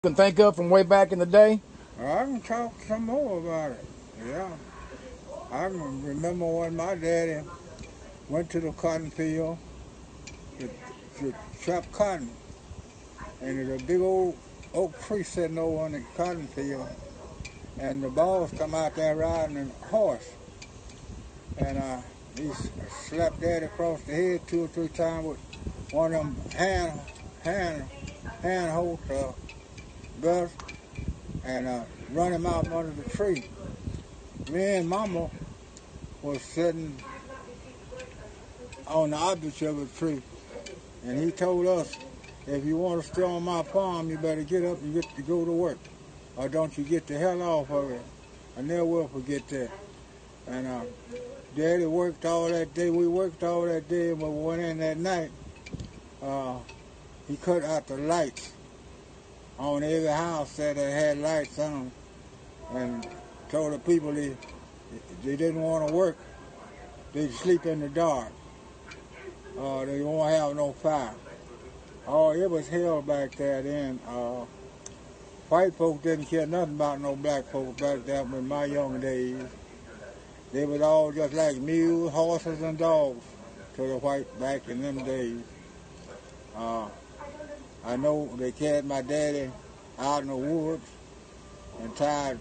Can think of from way back in the day? I can talk some more about it. Yeah. I can remember when my daddy went to the cotton field to, to chop cotton. And there's a big old oak tree sitting over on the cotton field. And the boys come out there riding a horse. And he slapped daddy across the head 2 or 3 times with one of them hand hold belts and run him out under the tree. Me and Mama was sitting on the opposite of the tree, and he told us, if you want to stay on my farm, you better get up and get to go to work, or don't you get the hell off of it. I never will forget that. And Daddy worked all that day. We worked all that day, but we went in that night. He cut out the lights on every house that had lights on, and told the people they didn't want to work. They'd sleep in the dark. They won't have no fire. Oh, it was hell back there then. White folks didn't care nothing about no black folks back there in my young days. They was all just like mules, horses, and dogs to the white back in them days. I know they carried my daddy out in the woods and tied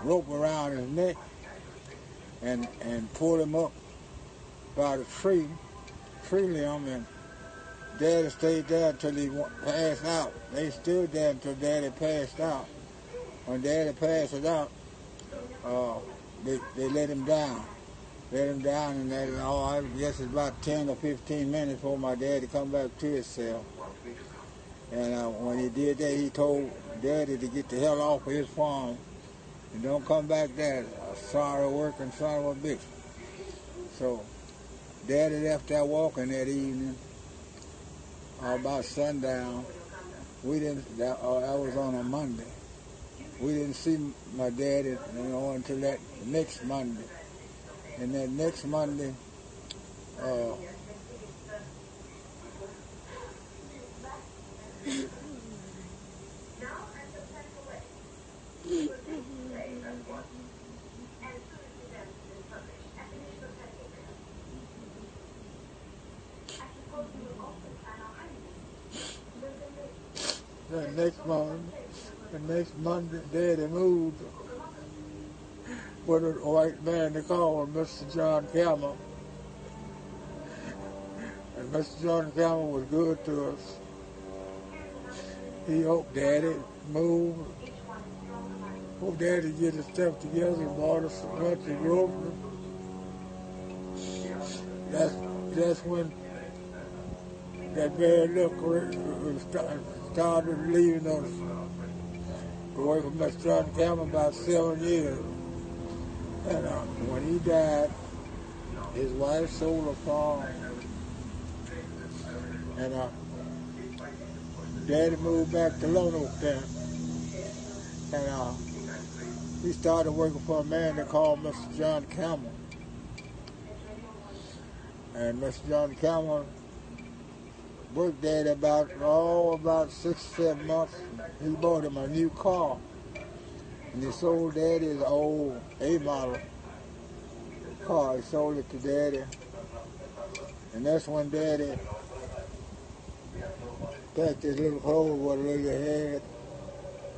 rope around his neck and pulled him up by the tree limb, and Daddy stayed there until he passed out. They stood there until Daddy passed out. When Daddy passed out, they let him down. And I guess it's about 10 or 15 minutes before my daddy come back to himself. And when he did that, he told Daddy to get the hell off of his farm and don't come back there. Sorry working son of a bitch. So Daddy left there walking that evening about sundown. We didn't. That was on a Monday. We didn't see my daddy, until that next Monday. And that next Monday, the next Monday, Daddy moved with a white man they call Mr. John Campbell. And Mr. John Campbell was good to us. He hoped Daddy moved. Hoped Daddy get his stuff together and bought us a bunch of groceries. That's when that bad luck started leaving us. Away from Mr. John Campbell about 7 years. And when he died, his wife sold a farm. And Daddy moved back to Lone Oak then. And he started working for a man they called Mr. John Campbell. And Mr. John Campbell worked Daddy about 6 or 7 months. He bought him a new car. And he sold Daddy his old A-model car. He sold it to Daddy. And that's when Daddy packed his little clothes, what he had,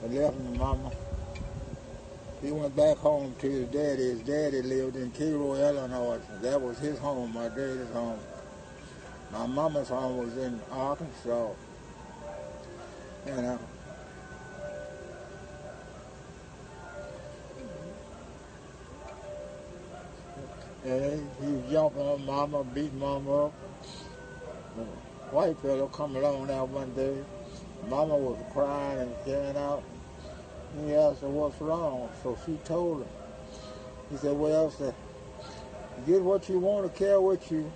and left him to Mama. He went back home to his daddy. His daddy lived in Cairo, Illinois. That was his home, my daddy's home. My mama's home was in Arkansas. And he was jumping on Mama, beating Mama up. The white fellow come along there one day. Mama was crying and carrying out. He asked her what's wrong, so she told him. He said, well, sir, get what you want to carry with you,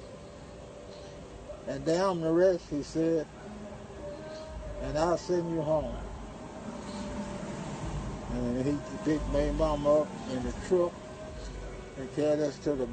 and damn the rest, he said, and I'll send you home. And he picked my mama up in the truck and carried us to the